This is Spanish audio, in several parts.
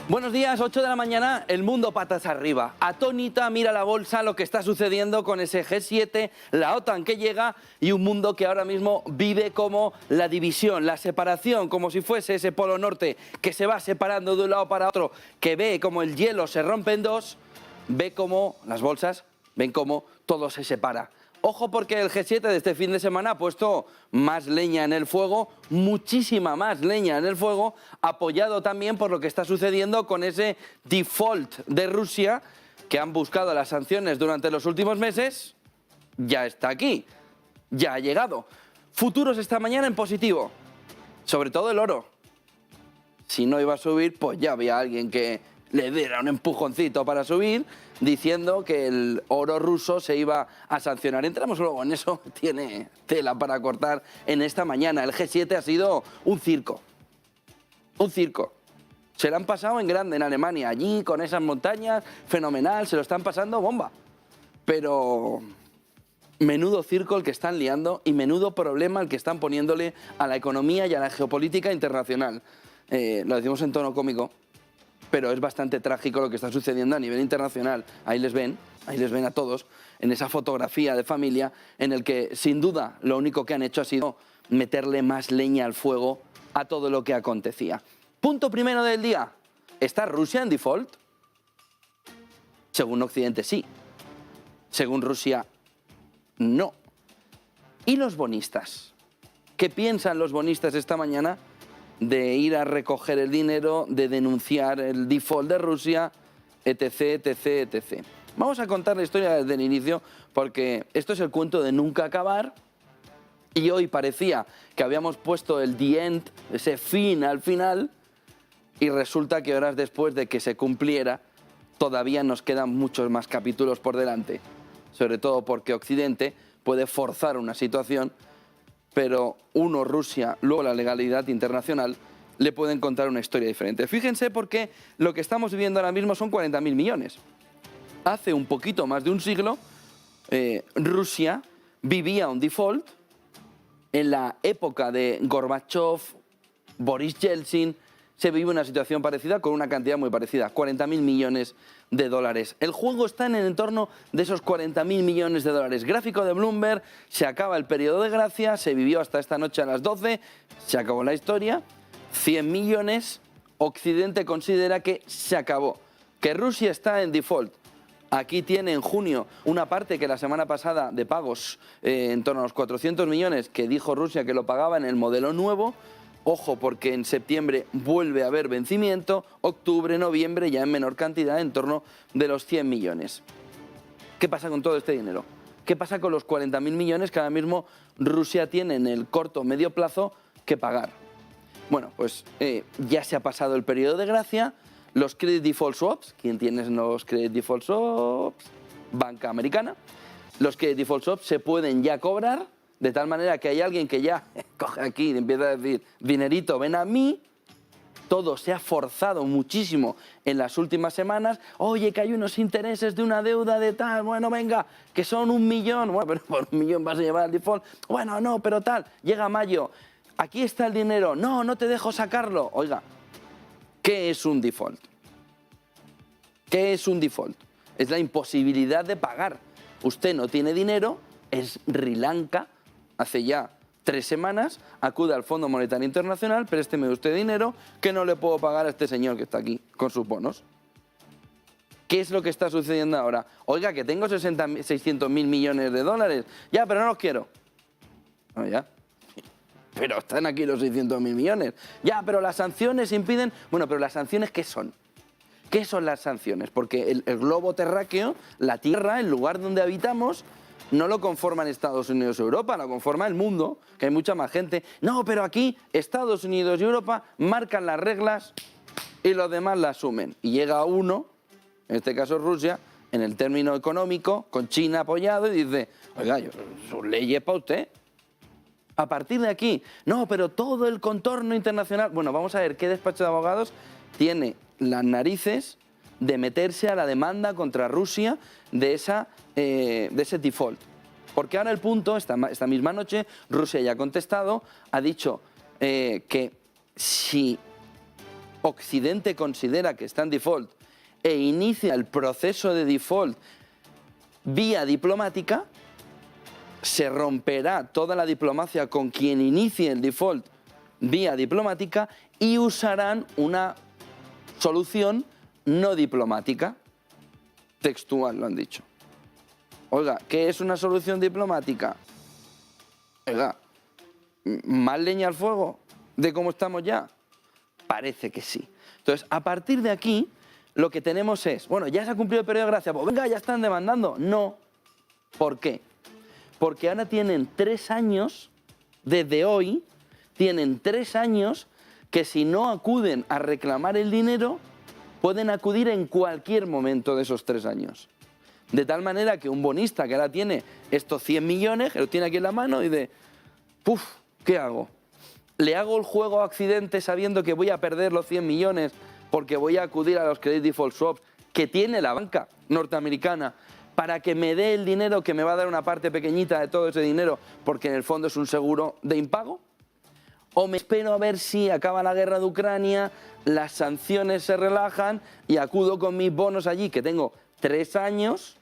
Buenos días, 8 de la mañana, el mundo patas arriba. Atónita mira la bolsa lo que está sucediendo con ese G7, la OTAN que llega y un mundo que ahora mismo vive como la división, la separación, como si fuese ese polo norte que se va separando de un lado para otro, que ve como el hielo se rompe en dos, ve como las bolsas, ven como todo se separa. Ojo porque el G7 de este fin de semana ha puesto más leña en el fuego, muchísima más leña en el fuego, apoyado también por lo que está sucediendo con ese default de Rusia, que han buscado las sanciones durante los últimos meses, ya está aquí, ya ha llegado. Futuros esta mañana en positivo, sobre todo el oro. Si no iba a subir, pues ya había alguien que le diera un empujoncito para subir, diciendo que el oro ruso se iba a sancionar. Entramos luego en eso, tiene tela para cortar en esta mañana. El G7 ha sido un circo. Un circo. Se lo han pasado en grande en Alemania, allí con esas montañas, fenomenal, se lo están pasando bomba. Pero menudo circo el que están liando y menudo problema el que están poniéndole a la economía y a la geopolítica internacional. Lo decimos en tono cómico, pero es bastante trágico lo que está sucediendo a nivel internacional. Ahí les ven a todos en esa fotografía de familia en el que sin duda lo único que han hecho ha sido meterle más leña al fuego a todo lo que acontecía. Punto primero del día. ¿Está Rusia en default? Según Occidente sí. Según Rusia no. ¿Y los bonistas? ¿Qué piensan los bonistas esta mañana de ir a recoger el dinero, de denunciar el default de Rusia, etc, etc, etc? Vamos a contar la historia desde el inicio porque esto es el cuento de nunca acabar y hoy parecía que habíamos puesto el the end, ese fin al final, y resulta que horas después de que se cumpliera todavía nos quedan muchos más capítulos por delante, sobre todo porque Occidente puede forzar una situación, pero uno, Rusia, luego la legalidad internacional, le pueden contar una historia diferente. Fíjense porque lo que estamos viviendo ahora mismo son 40.000 millones. Hace un poquito más de un siglo, Rusia vivía un default. En la época de Gorbachev, Boris Yeltsin, se vive una situación parecida con una cantidad muy parecida, 40.000 millones de dólares. El juego está en el entorno de esos 40.000 millones de dólares. Gráfico de Bloomberg, se acaba el periodo de gracia, se vivió hasta esta noche a las 12, se acabó la historia, 100 millones, Occidente considera que se acabó, que Rusia está en default. Aquí tiene en junio una parte que la semana pasada de pagos en torno a los 400 millones que dijo Rusia que lo pagaba en el modelo nuevo. Ojo, porque en septiembre vuelve a haber vencimiento, octubre, noviembre ya en menor cantidad, en torno de los 100 millones. ¿Qué pasa con todo este dinero? ¿Qué pasa con los 40.000 millones que ahora mismo Rusia tiene en el corto o medio plazo que pagar? Bueno, pues ya se ha pasado el periodo de gracia, los Credit Default Swaps, ¿quién tiene los Credit Default Swaps? Banca Americana. Los Credit Default Swaps se pueden ya cobrar, de tal manera que hay alguien que ya coge aquí y empieza a decir, dinerito, ven a mí. Todo se ha forzado muchísimo en las últimas semanas. Oye, que hay unos intereses de una deuda de tal, bueno, venga, que son 1 millón. Bueno, pero por 1 millón vas a llevar al default. Bueno, no, pero tal, llega mayo, aquí está el dinero. No, no te dejo sacarlo. Oiga, ¿qué es un default? ¿Qué es un default? Es la imposibilidad de pagar. Usted no tiene dinero, es Sri Lanka. Hace ya 3 semanas, acude al Fondo Monetario Internacional, présteme usted dinero que no le puedo pagar a este señor que está aquí con sus bonos. ¿Qué es lo que está sucediendo ahora? Oiga, que tengo 600.000 millones de dólares. Ya, pero no los quiero. No, ya. Pero están aquí los 600.000 millones. Ya, pero las sanciones impiden... Bueno, pero las sanciones, ¿qué son? ¿Qué son las sanciones? Porque el globo terráqueo, la Tierra, el lugar donde habitamos, no lo conforman Estados Unidos y Europa, lo conforma el mundo, que hay mucha más gente. No, pero aquí Estados Unidos y Europa marcan las reglas y los demás las asumen. Y llega uno, en este caso Rusia, en el término económico, con China apoyado, y dice, oiga, sus leyes para usted. A partir de aquí, no, pero todo el contorno internacional... Bueno, vamos a ver qué despacho de abogados tiene las narices de meterse a la demanda contra Rusia de ese default. Porque ahora el punto, esta misma noche, Rusia ya ha contestado, ha dicho que si Occidente considera que está en default e inicia el proceso de default vía diplomática, se romperá toda la diplomacia con quien inicie el default vía diplomática y usarán una solución no diplomática. Textual lo han dicho. Oiga, ¿qué es una solución diplomática? Oiga, ¿más leña al fuego de cómo estamos ya? Parece que sí. Entonces, a partir de aquí, lo que tenemos es, bueno, ya se ha cumplido el periodo de gracia, pues venga, ya están demandando. No. ¿Por qué? Porque ahora tienen 3 años, desde hoy, tienen 3 años que si no acuden a reclamar el dinero, pueden acudir en cualquier momento de esos 3 años. De tal manera que un bonista que ahora tiene estos 100 millones, que lo tiene aquí en la mano, y de, puf, ¿qué hago? ¿Le hago el juego a Occidente sabiendo que voy a perder los 100 millones porque voy a acudir a los credit default swaps que tiene la banca norteamericana para que me dé el dinero que me va a dar una parte pequeñita de todo ese dinero porque en el fondo es un seguro de impago? ¿O me espero a ver si acaba la guerra de Ucrania, las sanciones se relajan y acudo con mis bonos allí, que tengo 3 años,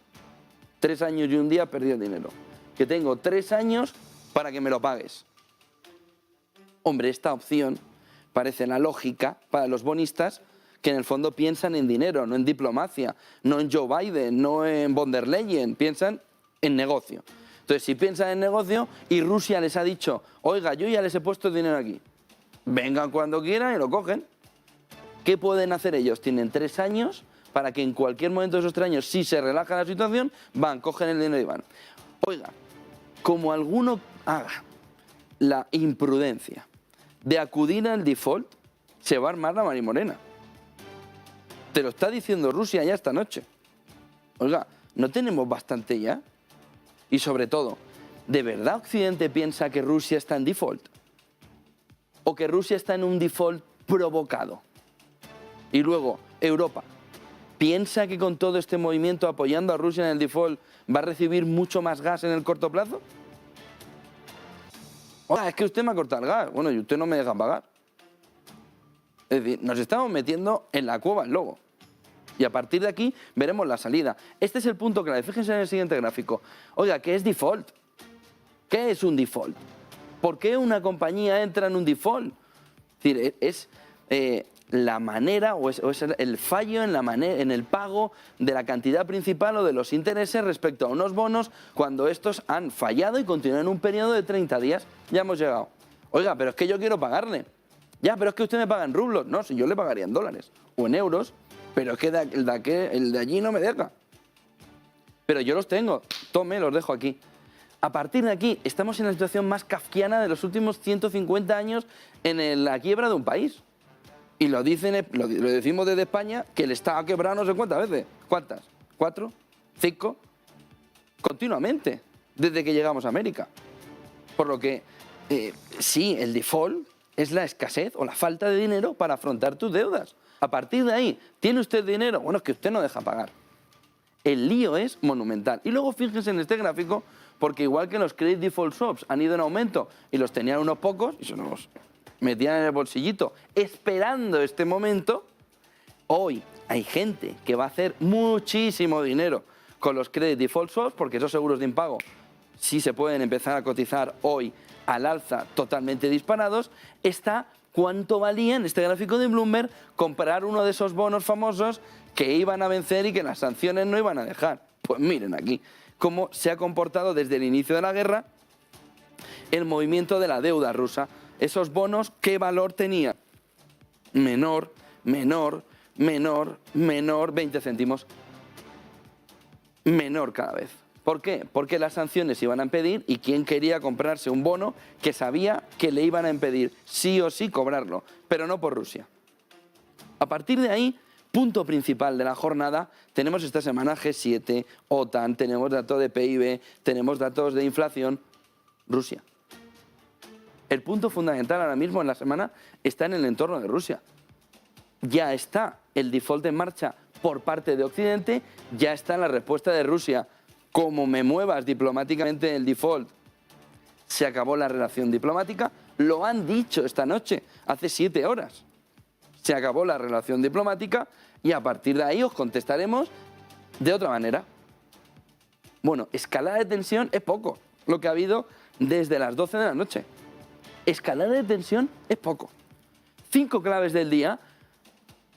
3 años y un día perdí el dinero, que tengo 3 años para que me lo pagues? Hombre, esta opción parece la lógica para los bonistas que en el fondo piensan en dinero, no en diplomacia, no en Joe Biden, no en von der Leyen, piensan en negocio. Entonces, si piensan en negocio y Rusia les ha dicho, oiga, yo ya les he puesto el dinero aquí, vengan cuando quieran y lo cogen. ¿Qué pueden hacer ellos? Tienen 3 años para que en cualquier momento de esos 3 años, si se relaja la situación, van, cogen el dinero y van. Oiga, como alguno haga la imprudencia de acudir al default, se va a armar la marimorena. Te lo está diciendo Rusia ya esta noche. Oiga, ¿no tenemos bastante ya? Y sobre todo, ¿de verdad Occidente piensa que Rusia está en default? ¿O que Rusia está en un default provocado? Y luego, Europa, ¿piensa que con todo este movimiento apoyando a Rusia en el default va a recibir mucho más gas en el corto plazo? Oiga, es que usted me ha cortado el gas. Bueno, y usted no me deja pagar. Es decir, nos estamos metiendo en la cueva del lobo. Y a partir de aquí veremos la salida. Este es el punto clave. Fíjense en el siguiente gráfico. Oiga, ¿qué es default? ¿Qué es un default? ¿Por qué una compañía entra en un default? Es decir, es la manera o es el fallo en el pago de la cantidad principal o de los intereses respecto a unos bonos cuando estos han fallado y continúan en un periodo de 30 días. Ya hemos llegado. Oiga, pero es que yo quiero pagarle. Ya, pero es que usted me paga en rublos. No, si yo le pagaría en dólares o en euros, pero es que el de allí no me deja. Pero yo los tengo. Tome, los dejo aquí. A partir de aquí, estamos en la situación más kafkiana de los últimos 150 años en la quiebra de un país. Y lo decimos desde España, que el Estado ha quebrado no sé cuántas veces. ¿Cuántas? ¿4? ¿5? Continuamente, desde que llegamos a América. Por lo que, sí, el default es la escasez o la falta de dinero para afrontar tus deudas. A partir de ahí, ¿tiene usted dinero? Bueno, es que usted no deja pagar. El lío es monumental. Y luego fíjense en este gráfico, porque igual que los credit default swaps han ido en aumento y los tenían unos pocos y se los metían en el bolsillito esperando este momento, hoy hay gente que va a hacer muchísimo dinero con los credit default swaps porque esos seguros de impago sí se pueden empezar a cotizar hoy al alza totalmente disparados. Está cuánto valía en este gráfico de Bloomberg comprar uno de esos bonos famosos que iban a vencer y que las sanciones no iban a dejar. Pues miren aquí cómo se ha comportado desde el inicio de la guerra el movimiento de la deuda rusa. Esos bonos, ¿qué valor tenían? Menor, menor, menor, menor, 20 céntimos. Menor cada vez. ¿Por qué? Porque las sanciones iban a impedir y quién quería comprarse un bono que sabía que le iban a impedir sí o sí cobrarlo, pero no por Rusia. A partir de ahí, punto principal de la jornada, tenemos esta semana G7, OTAN, tenemos datos de PIB, tenemos datos de inflación, Rusia. El punto fundamental ahora mismo en la semana está en el entorno de Rusia. Ya está el default en marcha por parte de Occidente, ya está la respuesta de Rusia. Como me muevas diplomáticamente el default, se acabó la relación diplomática. Lo han dicho esta noche, hace 7 horas. se acabó la relación diplomática y a partir de ahí os contestaremos de otra manera. Bueno, escalada de tensión es poco lo que ha habido desde las 12 de la noche. Escalada de tensión es poco. 5 claves del día.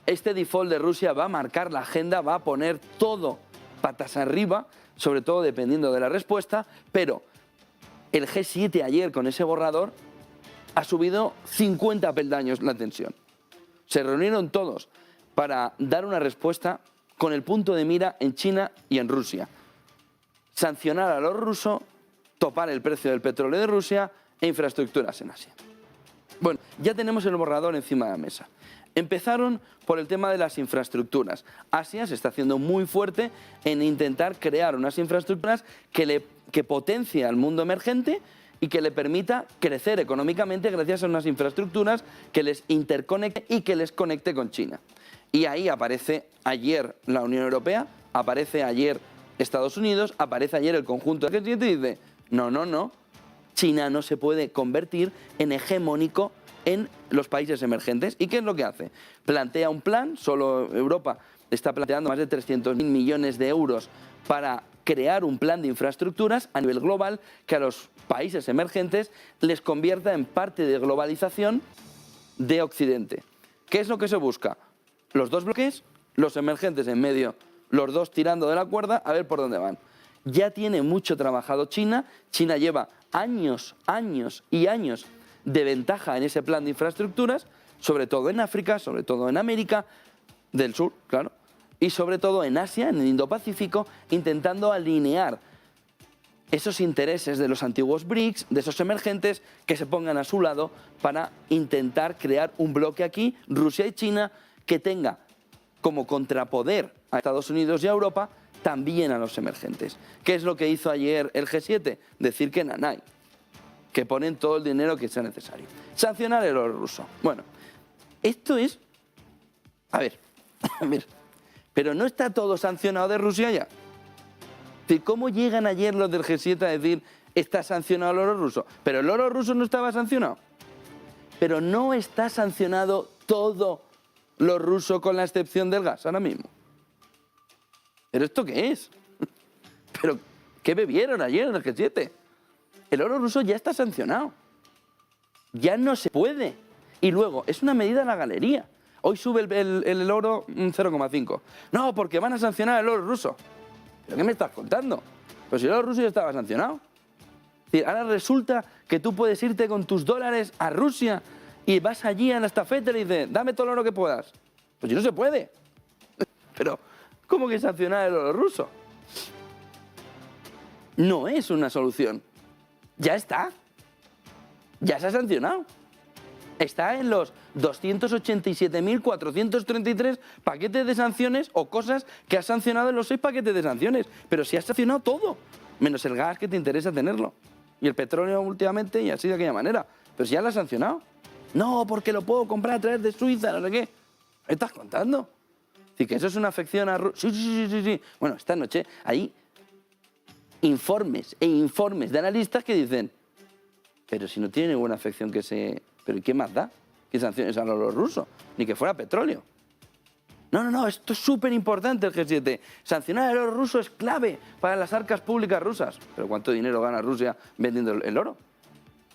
Este default de Rusia va a marcar la agenda, va a poner todo patas arriba, sobre todo dependiendo de la respuesta, pero el G7 ayer con ese borrador ha subido 50 peldaños la tensión. Se reunieron todos para dar una respuesta con el punto de mira en China y en Rusia. Sancionar a los rusos, topar el precio del petróleo de Rusia e infraestructuras en Asia. Bueno, ya tenemos el borrador encima de la mesa. Empezaron por el tema de las infraestructuras. Asia se está haciendo muy fuerte en intentar crear unas infraestructuras que potencie al mundo emergente y que le permita crecer económicamente gracias a unas infraestructuras que les interconecte y que les conecte con China. Y ahí aparece ayer la Unión Europea, aparece ayer Estados Unidos, aparece ayer el conjunto del G7 y dice, no, China no se puede convertir en hegemónico en los países emergentes. ¿Y qué es lo que hace? Plantea un plan, solo Europa está planteando más de 300.000 millones de euros para crear un plan de infraestructuras a nivel global que a los países emergentes les convierta en parte de globalización de Occidente. ¿Qué es lo que se busca? Los dos bloques, los emergentes en medio, los dos tirando de la cuerda a ver por dónde van. Ya tiene mucho trabajado China. China lleva años y años de ventaja en ese plan de infraestructuras, sobre todo en África, sobre todo en América del Sur, claro, y sobre todo en Asia, en el Indo-Pacífico, intentando alinear esos intereses de los antiguos BRICS, de esos emergentes, que se pongan a su lado para intentar crear un bloque aquí, Rusia y China, que tenga como contrapoder a Estados Unidos y a Europa, también a los emergentes. ¿Qué es lo que hizo ayer el G7? Decir que nanay, que ponen todo el dinero que sea necesario. Sancionar el oro ruso. Bueno, esto es... A ver, pero no está todo sancionado de Rusia ya. ¿Cómo llegan ayer los del G7 a decir está sancionado el oro ruso? Pero el oro ruso no estaba sancionado. Pero no está sancionado todo lo ruso con la excepción del gas ahora mismo. ¿Pero esto qué es? ¿Pero qué bebieron ayer en el G7? El oro ruso ya está sancionado. Ya no se puede. Y luego, es una medida a la galería. Hoy sube el oro un 0,5. No, porque van a sancionar el oro ruso. ¿Pero qué me estás contando? Pues si el oro ruso ya estaba sancionado. Es decir, ahora resulta que tú puedes irte con tus dólares a Rusia y vas allí a la estafeta y le dices, dame todo el oro que puedas. Pues si no se puede. Pero, ¿cómo que sancionar el oro ruso? No es una solución. Ya está. Ya se ha sancionado. Está en los 287.433 paquetes de sanciones o cosas que has sancionado en los 6 paquetes de sanciones. Pero si has sancionado todo, menos el gas que te interesa tenerlo. Y el petróleo últimamente y así de aquella manera. Pero si ya lo has sancionado. No, porque lo puedo comprar a través de Suiza, no sé qué. ¿Me estás contando? Es decir, que eso es una afección a Rusia. Sí. Bueno, esta noche hay informes e informes de analistas que dicen, pero si no tiene ninguna afección que se... ¿Pero qué más da? ¿Qué sanciones a los rusos? Ni que fuera petróleo. No, esto es súper importante el G7. Sancionar el oro ruso es clave para las arcas públicas rusas. ¿Pero cuánto dinero gana Rusia vendiendo el oro?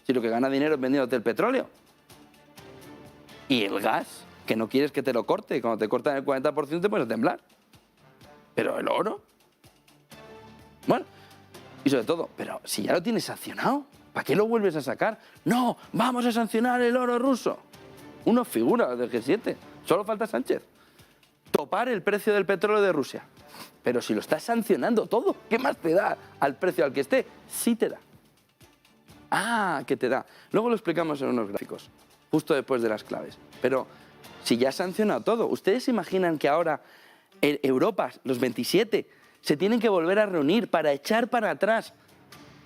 Si lo que gana dinero es vendiéndote el petróleo. Y el gas, que no quieres que te lo corte. Cuando te cortan el 40% te puedes temblar. Pero el oro... Bueno, y sobre todo, pero si ya lo tienes sancionado, ¿para qué lo vuelves a sacar? No, vamos a sancionar el oro ruso. Uno figura del G7. Solo falta Sánchez. Topar el precio del petróleo de Rusia. Pero si lo estás sancionando todo, ¿qué más te da al precio al que esté? Sí te da. Ah, que te da. Luego lo explicamos en unos gráficos, justo después de las claves. Pero si ya has sancionado todo, ¿ustedes se imaginan que ahora en Europa, los 27, se tienen que volver a reunir para echar para atrás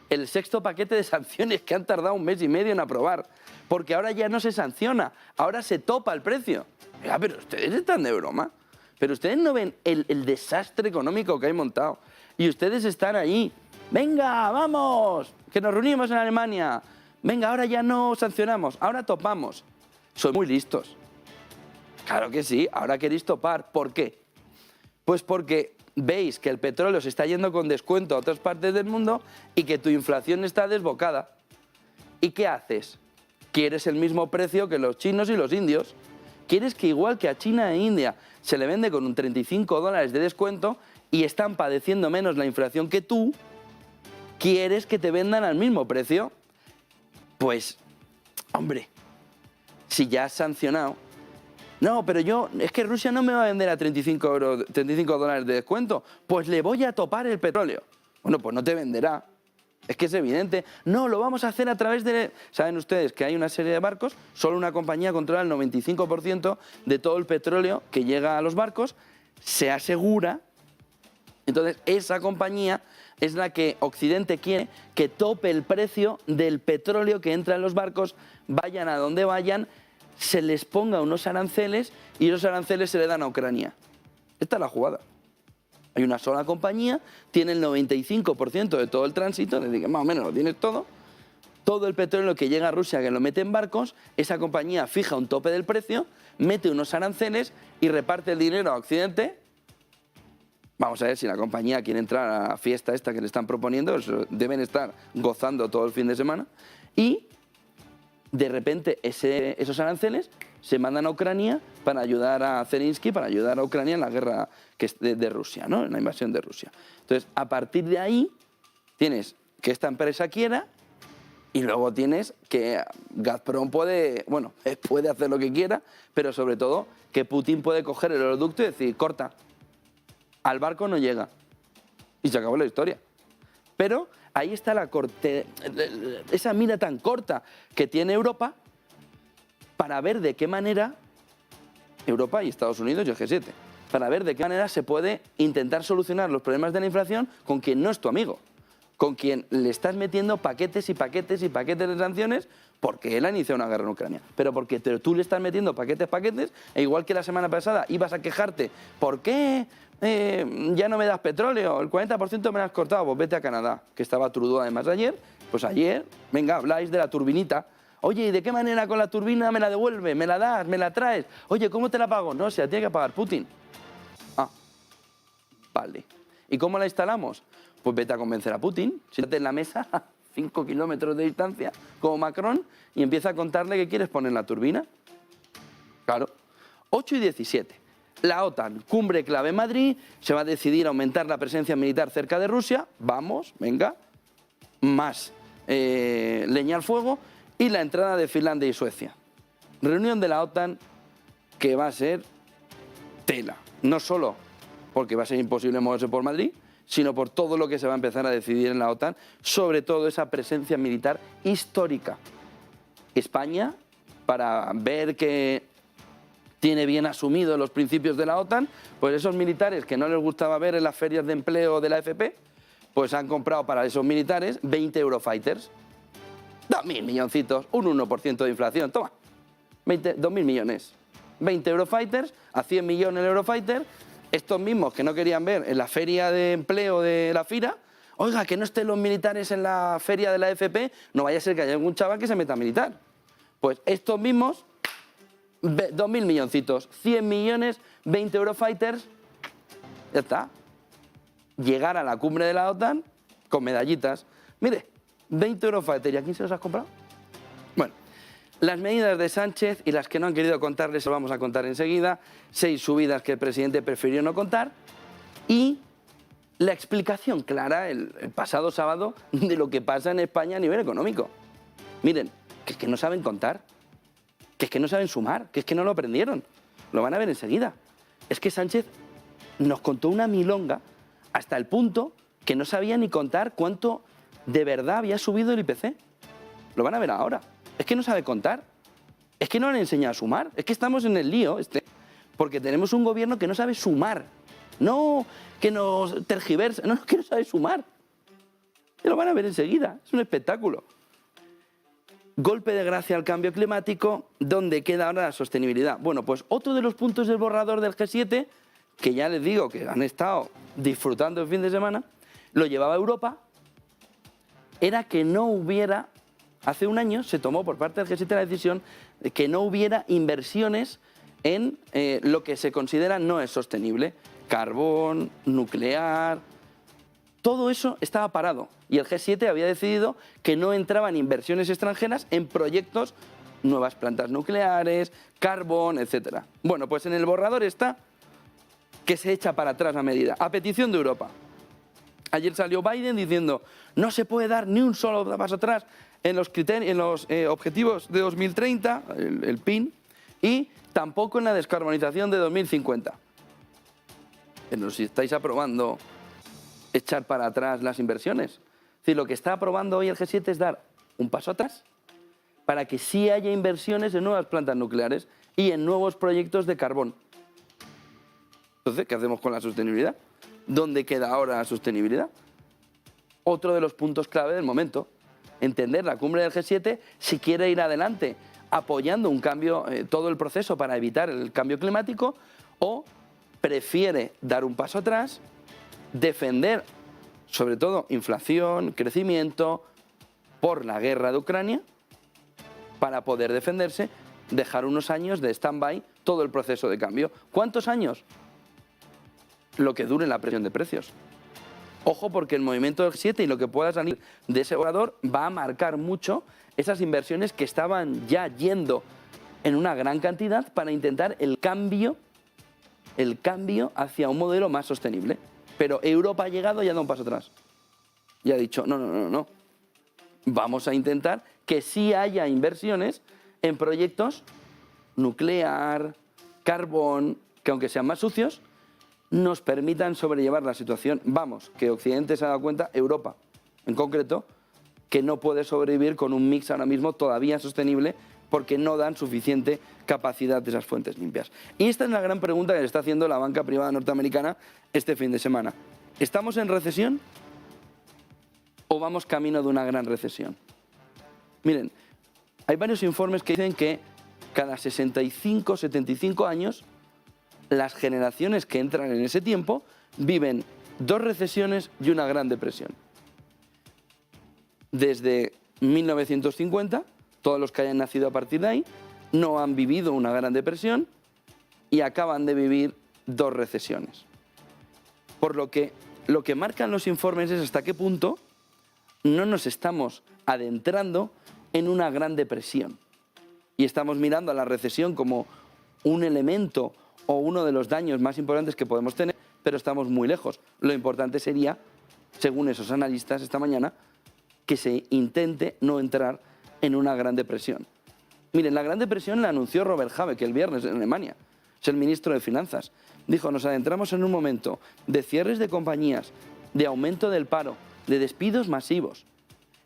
el 6º paquete de sanciones que han tardado 1 mes y medio en aprobar? Porque ahora ya no se sanciona, ahora se topa el precio. Oiga, pero ustedes están de broma. Pero ustedes no ven el desastre económico que hay montado. Y ustedes están ahí. Venga, vamos, que nos reunimos en Alemania. Venga, ahora ya no sancionamos, ahora topamos. Son muy listos. Claro que sí, ahora queréis topar. ¿Por qué? Pues porque veis que el petróleo se está yendo con descuento a otras partes del mundo y que tu inflación está desbocada. ¿Y qué haces? Quieres el mismo precio que los chinos y los indios. Quieres que igual que a China e India se le vende con un 35 dólares de descuento y están padeciendo menos la inflación que tú, ¿quieres que te vendan al mismo precio? Pues, hombre, si ya has sancionado... No, pero es que Rusia no me va a vender a 35 dólares de descuento, pues le voy a topar el petróleo. Bueno, pues no te venderá. Es que es evidente. No, lo vamos a hacer a través de... Saben ustedes que hay una serie de barcos, solo una compañía controla el 95% de todo el petróleo que llega a los barcos, se asegura. Entonces, esa compañía es la que Occidente quiere que tope el precio del petróleo que entra en los barcos, vayan a donde vayan, se les ponga unos aranceles y esos aranceles se le dan a Ucrania. Esta es la jugada. Hay una sola compañía, tiene el 95% de todo el tránsito, es decir, que más o menos lo tienes todo el petróleo que llega a Rusia, que lo mete en barcos, esa compañía fija un tope del precio, mete unos aranceles y reparte el dinero a Occidente. Vamos a ver si la compañía quiere entrar a la fiesta esta que le están proponiendo, deben estar gozando todo el fin de semana, y de repente esos aranceles se mandan a Ucrania para ayudar a Zelensky, para ayudar a Ucrania en la guerra de Rusia, ¿no? En la invasión de Rusia. Entonces, a partir de ahí, tienes que esta empresa quiera y luego tienes que Gazprom puede hacer lo que quiera, pero sobre todo que Putin puede coger el oleoducto y decir, corta, al barco no llega. Y se acabó la historia. Pero ahí está esa mira tan corta que tiene Europa para ver de qué manera, Europa y Estados Unidos y el G7, para ver de qué manera se puede intentar solucionar los problemas de la inflación con quien no es tu amigo, con quien le estás metiendo paquetes y paquetes y paquetes de sanciones porque él ha iniciado una guerra en Ucrania, pero porque tú le estás metiendo paquetes, e igual que la semana pasada ibas a quejarte, ¿por qué ya no me das petróleo? El 40% me lo has cortado, pues vete a Canadá, que estaba Trudeau además ayer, pues ayer, venga, habláis de la turbinita. Oye, ¿y de qué manera con la turbina me la devuelve? ¿Me la das? ¿Me la traes? Oye, ¿cómo te la pago? No, se la tiene que pagar Putin. Ah, vale. ¿Y cómo la instalamos? Pues vete a convencer a Putin, siéntate en la mesa a 5 kilómetros de distancia, como Macron, y empieza a contarle que quieres poner la turbina. Claro. 8:17. La OTAN, cumbre clave en Madrid, se va a decidir aumentar la presencia militar cerca de Rusia. Vamos, venga. Más leña al fuego. Y la entrada de Finlandia y Suecia. Reunión de la OTAN que va a ser tela. No solo porque va a ser imposible moverse por Madrid, sino por todo lo que se va a empezar a decidir en la OTAN, sobre todo esa presencia militar histórica. España, para ver que tiene bien asumido los principios de la OTAN, pues esos militares que no les gustaba ver en las ferias de empleo de la FP, pues han comprado para esos militares 20 Eurofighters. 2.000 milloncitos, un 1% de inflación, toma, 2.000 millones. 20 Eurofighters, a 100 millones el Eurofighter, estos mismos que no querían ver en la feria de empleo de la FIRA, oiga, que no estén los militares en la feria de la FP, no vaya a ser que haya algún chaval que se meta a militar. Pues estos mismos, 2.000 milloncitos, 100 millones, 20 Eurofighters, ya está. Llegar a la cumbre de la OTAN con medallitas. Mire, 20 Eurofighters, ¿y a quién se los has comprado? Bueno, las medidas de Sánchez y las que no han querido contarles se lo vamos a contar enseguida. 6 subidas que el presidente prefirió no contar. Y la explicación clara el pasado sábado de lo que pasa en España a nivel económico. Miren, que es que no saben contar, que es que no saben sumar, que es que no lo aprendieron. Lo van a ver enseguida. Es que Sánchez nos contó una milonga hasta el punto que no sabía ni contar cuánto de verdad había subido el IPC. Lo van a ver ahora. Es que no sabe contar. Es que no le han enseñado a sumar. Es que estamos en el lío porque tenemos un gobierno que no sabe sumar. No que nos tergiversa. No, que no sabe sumar. Y lo van a ver enseguida. Es un espectáculo. Golpe de gracia al cambio climático. ¿Dónde queda ahora la sostenibilidad? Bueno, pues otro de los puntos del borrador del G7, que ya les digo que han estado disfrutando el fin de semana, lo llevaba Europa, era que no hubiera, hace un año se tomó por parte del G7 la decisión de que no hubiera inversiones en lo que se considera no es sostenible. Carbón, nuclear, todo eso estaba parado. Y el G7 había decidido que no entraban inversiones extranjeras en proyectos, nuevas plantas nucleares, carbón, etc. Bueno, pues en el borrador está que se echa para atrás la medida, a petición de Europa. Ayer salió Biden diciendo no se puede dar ni un solo paso atrás en los objetivos de 2030, el PIN, y tampoco en la descarbonización de 2050. Pero si estáis aprobando echar para atrás las inversiones. Es decir, lo que está aprobando hoy el G7 es dar un paso atrás para que sí haya inversiones en nuevas plantas nucleares y en nuevos proyectos de carbón. Entonces, ¿qué hacemos con la sostenibilidad? ¿Dónde queda ahora la sostenibilidad? Otro de los puntos clave del momento. Entender la cumbre del G7 si quiere ir adelante apoyando un cambio, todo el proceso para evitar el cambio climático, o prefiere dar un paso atrás, defender sobre todo inflación, crecimiento, por la guerra de Ucrania, para poder defenderse, dejar unos años de stand-by todo el proceso de cambio. ¿Cuántos años? Lo que dure la presión de precios. Ojo, porque el movimiento del G7 y lo que pueda salir de ese orador va a marcar mucho esas inversiones que estaban ya yendo en una gran cantidad para intentar el cambio hacia un modelo más sostenible. Pero Europa ha llegado y ha dado un paso atrás. Y ha dicho, no. Vamos a intentar que sí haya inversiones en proyectos nuclear, carbón, que aunque sean más sucios, nos permitan sobrellevar la situación. Vamos, que Occidente se ha dado cuenta, Europa en concreto, que no puede sobrevivir con un mix ahora mismo todavía sostenible porque no dan suficiente capacidad de esas fuentes limpias. Y esta es la gran pregunta que le está haciendo la banca privada norteamericana este fin de semana. ¿Estamos en recesión o vamos camino de una gran recesión? Miren, hay varios informes que dicen que cada 65, 75 años las generaciones que entran en ese tiempo viven 2 recesiones y una gran depresión. Desde 1950, todos los que hayan nacido a partir de ahí no han vivido una gran depresión y acaban de vivir 2 recesiones. Por lo que marcan los informes es hasta qué punto no nos estamos adentrando en una gran depresión. Y estamos mirando a la recesión como un elemento o uno de los daños más importantes que podemos tener, pero estamos muy lejos. Lo importante sería, según esos analistas esta mañana, que se intente no entrar en una gran depresión. Miren, la gran depresión la anunció Robert Habeck el viernes en Alemania. Es el ministro de Finanzas. Dijo, nos adentramos en un momento de cierres de compañías, de aumento del paro, de despidos masivos,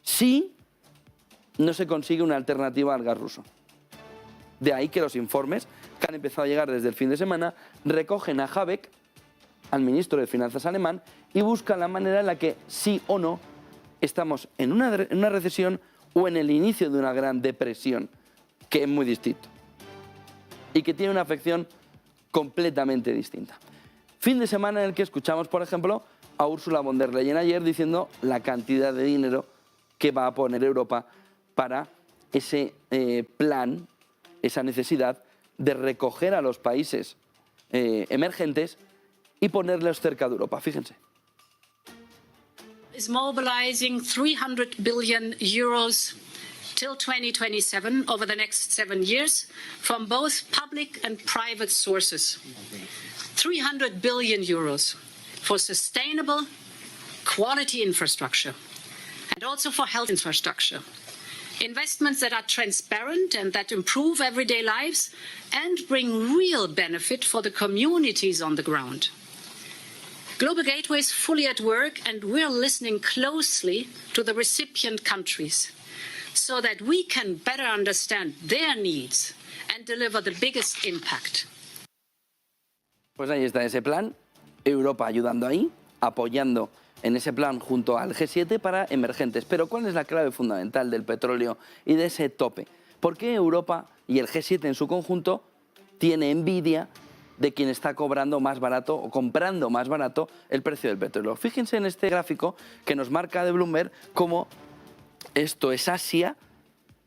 si no se consigue una alternativa al gas ruso. De ahí que los informes que han empezado a llegar desde el fin de semana recogen a Habeck, al ministro de Finanzas alemán, y buscan la manera en la que sí o no estamos en una recesión o en el inicio de una gran depresión, que es muy distinto y que tiene una afección completamente distinta. Fin de semana en el que escuchamos, por ejemplo, a Ursula von der Leyen ayer diciendo la cantidad de dinero que va a poner Europa para ese plan, esa necesidad de recoger a los países emergentes y ponerlos cerca de Europa. Fíjense. Is mobilizing 300 billion euros till 2027 over the next 7 years from both public and private sources. 300 billion euros for sustainable quality infrastructure and also for health infrastructure. Investments that are transparent and that improve everyday lives and bring real benefit for the communities on the ground. Global Gateway is fully at work, and we're listening closely to the recipient countries so that we can better understand their needs and deliver the biggest impact. Pues ahí está ese plan, Europa ayudando ahí, apoyando en ese plan junto al G7 para emergentes. Pero ¿cuál es la clave fundamental del petróleo y de ese tope? ¿Por qué Europa y el G7 en su conjunto tiene envidia de quien está cobrando más barato o comprando más barato el precio del petróleo? Fíjense en este gráfico que nos marca de Bloomberg cómo esto es Asia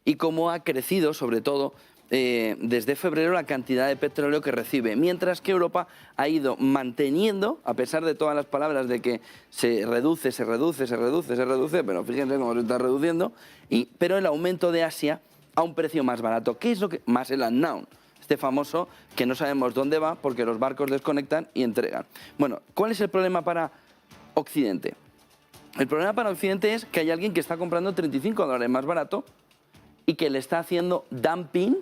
y cómo ha crecido sobre todo desde febrero la cantidad de petróleo que recibe, mientras que Europa ha ido manteniendo, a pesar de todas las palabras de que se reduce, pero fíjense cómo se está reduciendo, pero el aumento de Asia a un precio más barato. ¿Qué es lo que más el unknown? Este famoso que no sabemos dónde va porque los barcos desconectan y entregan. Bueno, ¿cuál es el problema para Occidente? El problema para Occidente es que hay alguien que está comprando $35 más barato y que le está haciendo dumping,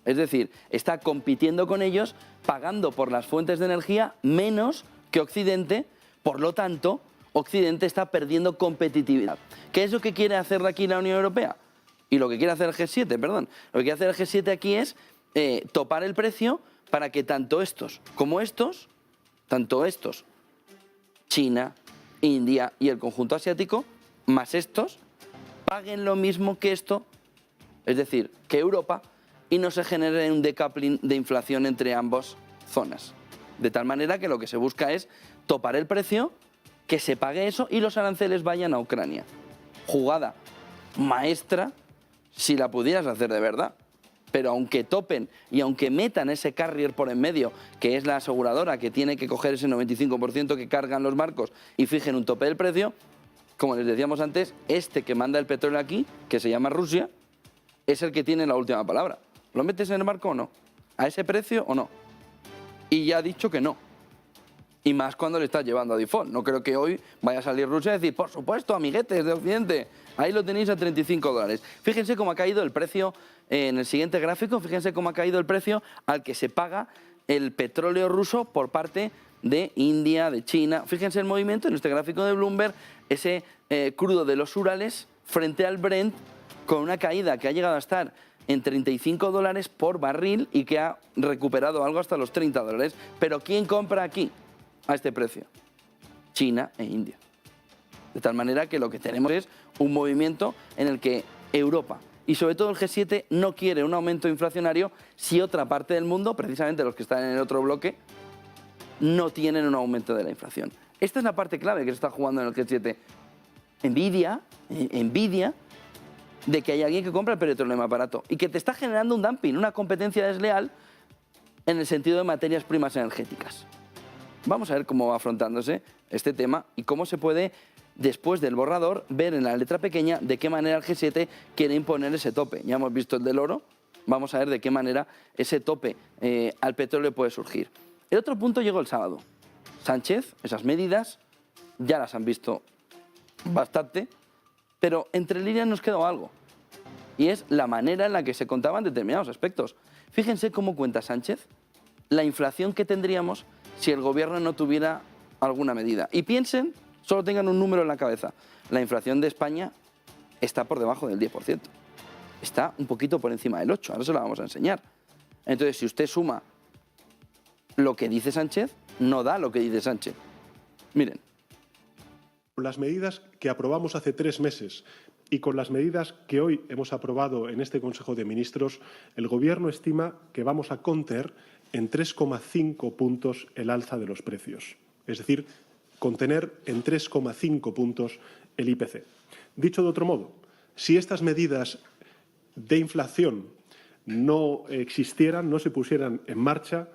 es decir, está compitiendo con ellos, pagando por las fuentes de energía menos que Occidente, por lo tanto, Occidente está perdiendo competitividad. ¿Qué es lo que quiere hacer de aquí la Unión Europea? Y lo que quiere hacer el G7, perdón. Lo que quiere hacer el G7 aquí es topar el precio para que tanto estos como estos, China, India y el conjunto asiático, más estos, paguen lo mismo que esto, es decir, que Europa, y no se genere un decoupling de inflación entre ambas zonas. De tal manera que lo que se busca es topar el precio, que se pague eso y los aranceles vayan a Ucrania. Jugada maestra si la pudieras hacer de verdad. Pero aunque topen y aunque metan ese carrier por en medio, que es la aseguradora que tiene que coger ese 95% que cargan los barcos y fijen un tope del precio, como les decíamos antes, este que manda el petróleo aquí, que se llama Rusia, es el que tiene la última palabra. ¿Lo metes en el barco o no? ¿A ese precio o no? Y ya ha dicho que no. Y más cuando le estás llevando a default. No creo que hoy vaya a salir Rusia y decir, por supuesto, amiguetes de Occidente, ahí lo tenéis a $35. Fíjense cómo ha caído el precio en el siguiente gráfico, fíjense cómo ha caído el precio al que se paga el petróleo ruso por parte de India, de China. Fíjense el movimiento en este gráfico de Bloomberg, ese crudo de los Urales frente al Brent, con una caída que ha llegado a estar en $35 por barril y que ha recuperado algo hasta los $30. Pero ¿quién compra aquí a este precio? China e India. De tal manera que lo que tenemos es un movimiento en el que Europa y sobre todo el G7 no quiere un aumento inflacionario si otra parte del mundo, precisamente los que están en el otro bloque, no tienen un aumento de la inflación. Esta es la parte clave que se está jugando en el G7. Envidia de que hay alguien que compra el petróleo más barato y que te está generando un dumping, una competencia desleal en el sentido de materias primas energéticas. Vamos a ver cómo va afrontándose este tema y cómo se puede, después del borrador, ver en la letra pequeña de qué manera el G7 quiere imponer ese tope. Ya hemos visto el del oro, vamos a ver de qué manera ese tope al petróleo puede surgir. El otro punto llegó el sábado. Sánchez, esas medidas, ya las han visto bastante, pero entre líneas nos quedó algo, y es la manera en la que se contaban determinados aspectos. Fíjense cómo cuenta Sánchez la inflación que tendríamos si el gobierno no tuviera alguna medida. Y piensen, solo tengan un número en la cabeza, la inflación de España está por debajo del 10%. Está un poquito por encima del 8%, ahora se lo vamos a enseñar. Entonces, si usted suma lo que dice Sánchez, no da lo que dice Sánchez. Miren. Con las medidas que aprobamos hace 3 meses y con las medidas que hoy hemos aprobado en este Consejo de Ministros, el Gobierno estima que vamos a contener en 3,5 puntos el alza de los precios. Es decir, contener en 3,5 puntos el IPC. Dicho de otro modo, si estas medidas de inflación no existieran, no se pusieran en marcha,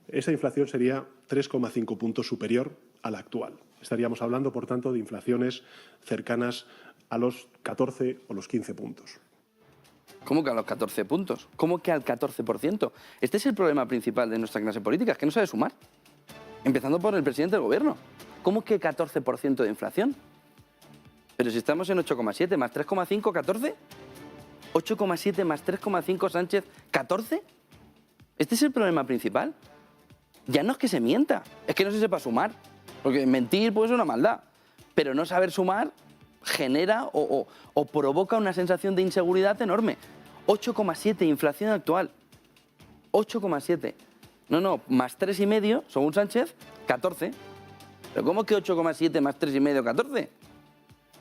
esa inflación sería 3,5 puntos superior a la actual. Estaríamos hablando, por tanto, de inflaciones cercanas a los 14 o los 15 puntos. ¿Cómo que a los 14 puntos? ¿Cómo que al 14%? Este es el problema principal de nuestra clase política, es que no sabe sumar. Empezando por el presidente del gobierno. ¿Cómo que 14% de inflación? Pero si estamos en 8,7 más 3,5, 14. 8,7 más 3,5 Sánchez, 14. ¿Este es el problema principal? Ya no es que se mienta, es que no se sepa sumar. Porque mentir puede ser una maldad, pero no saber sumar genera o provoca una sensación de inseguridad enorme. 8,7 inflación actual. 8,7. No, más 3,5, según Sánchez, 14. ¿Pero cómo que 8,7 más 3,5, 14?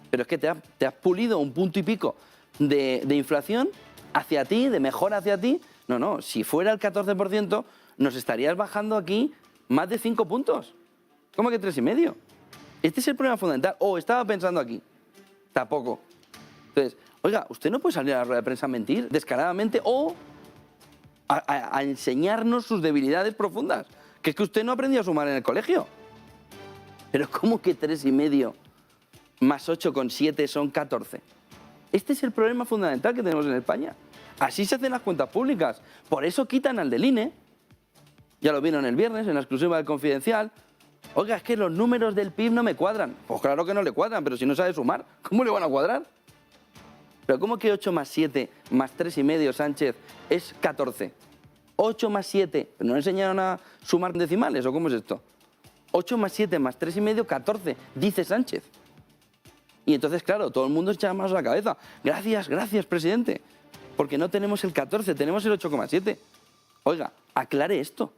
Pero es que te has pulido un punto y pico de inflación hacia ti, de mejora hacia ti. No, si fuera el 14%, nos estarías bajando aquí más de 5 puntos. ¿Cómo que 3,5? Este es el problema fundamental. Estaba pensando aquí. Tampoco. Entonces, oiga, usted no puede salir a la rueda de prensa a mentir descaradamente o a enseñarnos sus debilidades profundas. Que es que usted no aprendió a sumar en el colegio. Pero ¿cómo que 3,5 más 8,7 son 14? Este es el problema fundamental que tenemos en España. Así se hacen las cuentas públicas. Por eso quitan al del INE. Ya lo vieron el viernes en la exclusiva del Confidencial. Oiga, es que los números del PIB no me cuadran. Pues claro que no le cuadran, pero si no sabe sumar, ¿cómo le van a cuadrar? Pero ¿cómo que 8 más 7 más 3,5, Sánchez, es 14? 8 más 7, ¿no le enseñaron a sumar decimales o cómo es esto? 8 más 7 más 3,5, 14, dice Sánchez. Y entonces, claro, todo el mundo echa manos a la cabeza. Gracias, gracias, presidente. Porque no tenemos el 14, tenemos el 8,7. Oiga, aclare esto.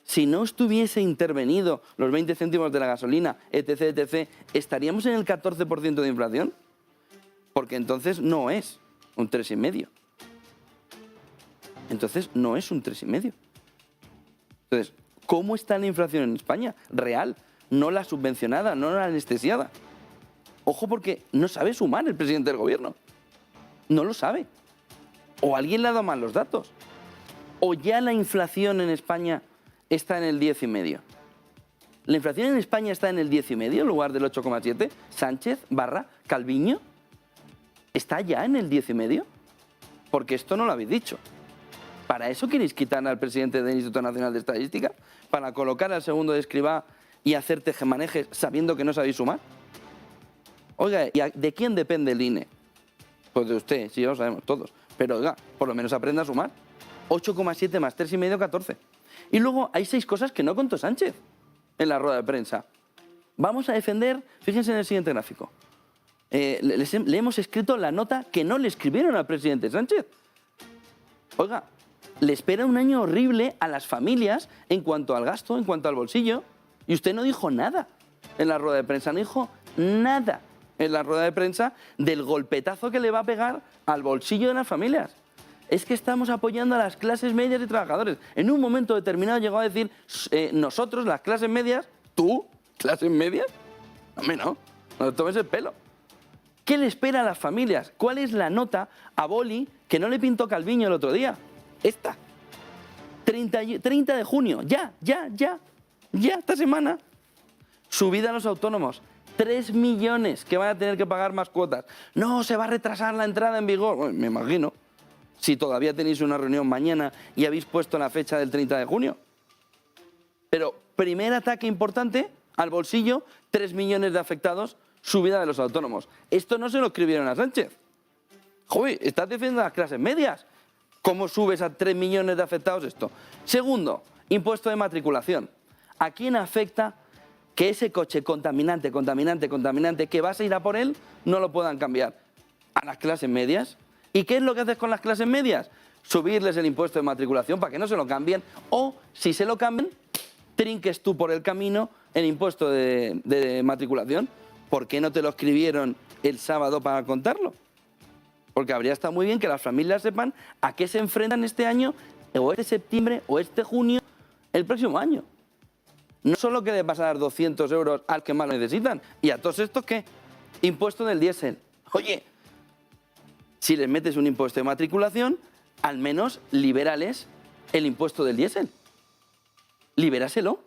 Si no estuviese intervenido los 20 céntimos de la gasolina, etc., etc., ¿estaríamos en el 14% de inflación? Porque entonces no es un 3,5. Entonces no es un 3,5. Entonces, ¿cómo está la inflación en España? Real, no la subvencionada, no la anestesiada. Ojo, porque no sabe sumar el presidente del gobierno. No lo sabe. O alguien le ha dado mal los datos. O ya la inflación en España está en el 10,5. La inflación en España está en el 10,5 en lugar del 8,7. Sánchez / Calviño está ya en el 10,5. Porque esto no lo habéis dicho. ¿Para eso queréis quitar al presidente del Instituto Nacional de Estadística? ¿Para colocar al segundo de Escrivá y hacer tejemanejes sabiendo que no sabéis sumar? Oiga, ¿y de quién depende el INE? Pues de usted, sí, ya lo sabemos todos. Pero oiga, por lo menos aprenda a sumar. 8,7 más 3,5, 14. Y luego hay 6 cosas que no contó Sánchez en la rueda de prensa. Vamos a defender, fíjense en el siguiente gráfico. Le hemos escrito la nota que no le escribieron al presidente Sánchez. Oiga, le espera un año horrible a las familias en cuanto al gasto, en cuanto al bolsillo. Y usted no dijo nada en la rueda de prensa, no dijo nada en la rueda de prensa del golpetazo que le va a pegar al bolsillo de las familias. Es que estamos apoyando a las clases medias y trabajadores. En un momento determinado llegó a decir, nosotros, las clases medias, ¿tú, clases medias? Hombre, no tomes el pelo. ¿Qué le espera a las familias? ¿Cuál es la nota a boli que no le pintó Calviño el otro día? Esta. 30 de junio, ya, esta semana. Subida a los autónomos. 3 millones que van a tener que pagar más cuotas. No, se va a retrasar la entrada en vigor. Bueno, me imagino. Si todavía tenéis una reunión mañana y habéis puesto la fecha del 30 de junio. Pero primer ataque importante al bolsillo, 3 millones de afectados, subida de los autónomos. Esto no se lo escribieron a Sánchez. Joder, estás defendiendo a las clases medias. ¿Cómo subes a 3 millones de afectados esto? Segundo, impuesto de matriculación. ¿A quién afecta que ese coche contaminante, que vas a ir a por él, no lo puedan cambiar? A las clases medias. ¿Y qué es lo que haces con las clases medias? Subirles el impuesto de matriculación para que no se lo cambien, o si se lo cambian, trinques tú por el camino el impuesto de matriculación. ¿Por qué no te lo escribieron el sábado para contarlo? Porque habría estado muy bien que las familias sepan a qué se enfrentan este año, o este septiembre, o este junio, el próximo año. No solo que les vas a dar 200 euros al que más lo necesitan, y a todos estos, ¿qué? Impuesto del diésel. Oye, si les metes un impuesto de matriculación, al menos libérales el impuesto del diésel. Libéraselo.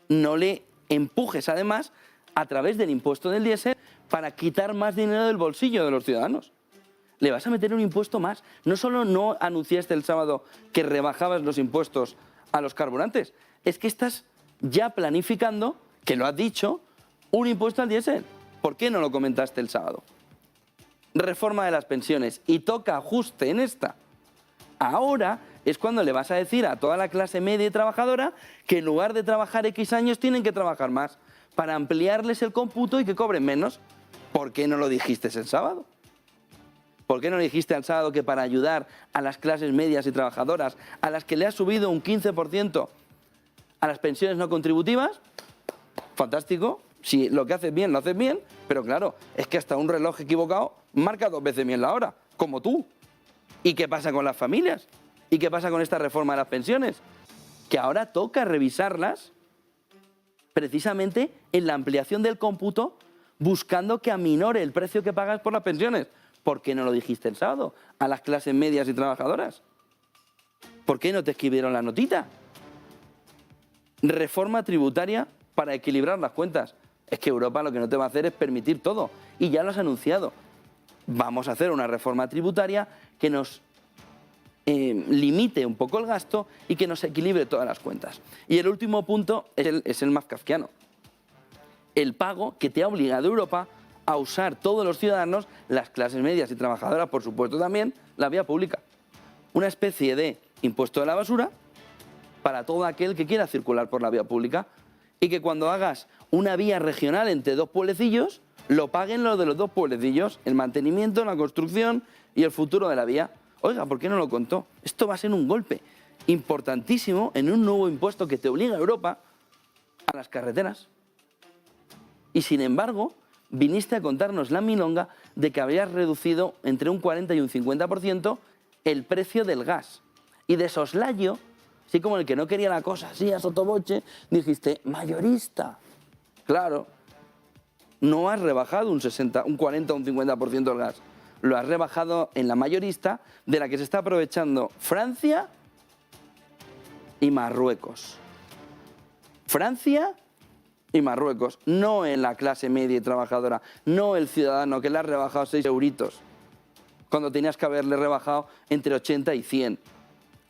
No le empujes, además, a través del impuesto del diésel para quitar más dinero del bolsillo de los ciudadanos. Le vas a meter un impuesto más. No solo no anunciaste el sábado que rebajabas los impuestos a los carburantes, es que estás ya planificando, que lo has dicho, un impuesto al diésel. ¿Por qué no lo comentaste el sábado? Reforma de las pensiones, y toca ajuste en esta. Ahora es cuando le vas a decir a toda la clase media y trabajadora que en lugar de trabajar X años tienen que trabajar más para ampliarles el cómputo y que cobren menos. ¿Por qué no lo dijiste el sábado? ¿Por qué no le dijiste al sábado que para ayudar a las clases medias y trabajadoras, a las que le has subido un 15% a las pensiones no contributivas? Fantástico. Si lo que haces bien, lo haces bien, pero claro, es que hasta un reloj equivocado marca 2 veces bien la hora, como tú. ¿Y qué pasa con las familias? ¿Y qué pasa con esta reforma de las pensiones? Que ahora toca revisarlas precisamente en la ampliación del cómputo, buscando que aminore el precio que pagas por las pensiones. ¿Por qué no lo dijiste el sábado a las clases medias y trabajadoras? ¿Por qué no te escribieron la notita? Reforma tributaria para equilibrar las cuentas. Es que Europa lo que no te va a hacer es permitir todo. Y ya lo has anunciado. Vamos a hacer una reforma tributaria que nos limite un poco el gasto y que nos equilibre todas las cuentas. Y el último punto es el más kafkiano. El pago que te ha obligado Europa a usar todos los ciudadanos, las clases medias y trabajadoras, por supuesto también, la vía pública. Una especie de impuesto de la basura para todo aquel que quiera circular por la vía pública y que cuando hagas una vía regional entre dos pueblecillos, lo paguen los de los dos pueblecillos, el mantenimiento, la construcción y el futuro de la vía. Oiga, ¿por qué no lo contó? Esto va a ser un golpe importantísimo en un nuevo impuesto que te obliga a Europa a las carreteras. Y sin embargo, viniste a contarnos la milonga de que habrías reducido entre un 40 y un 50% el precio del gas. Y de soslayo, así como el que no quería la cosa, así a sotoboche, dijiste, mayorista. Claro, no has rebajado un 40 o un 50% el gas. Lo has rebajado en la mayorista, de la que se está aprovechando Francia y Marruecos. Francia y Marruecos, no en la clase media y trabajadora, no el ciudadano que le has rebajado 6 euritos, cuando tenías que haberle rebajado entre 80 y 100.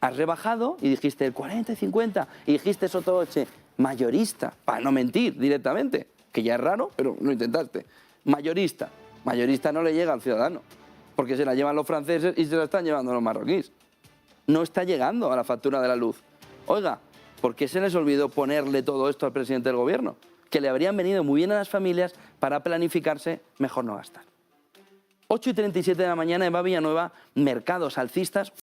Has rebajado y dijiste el 40 y 50, y dijiste sotoboche, mayorista, para no mentir directamente, que ya es raro, pero lo intentaste. Mayorista. Mayorista no le llega al ciudadano, porque se la llevan los franceses y se la están llevando los marroquíes. No está llegando a la factura de la luz. Oiga, ¿por qué se les olvidó ponerle todo esto al presidente del gobierno? Que le habrían venido muy bien a las familias para planificarse, mejor no gastar. 8:37 de la mañana en Villanueva, mercados alcistas.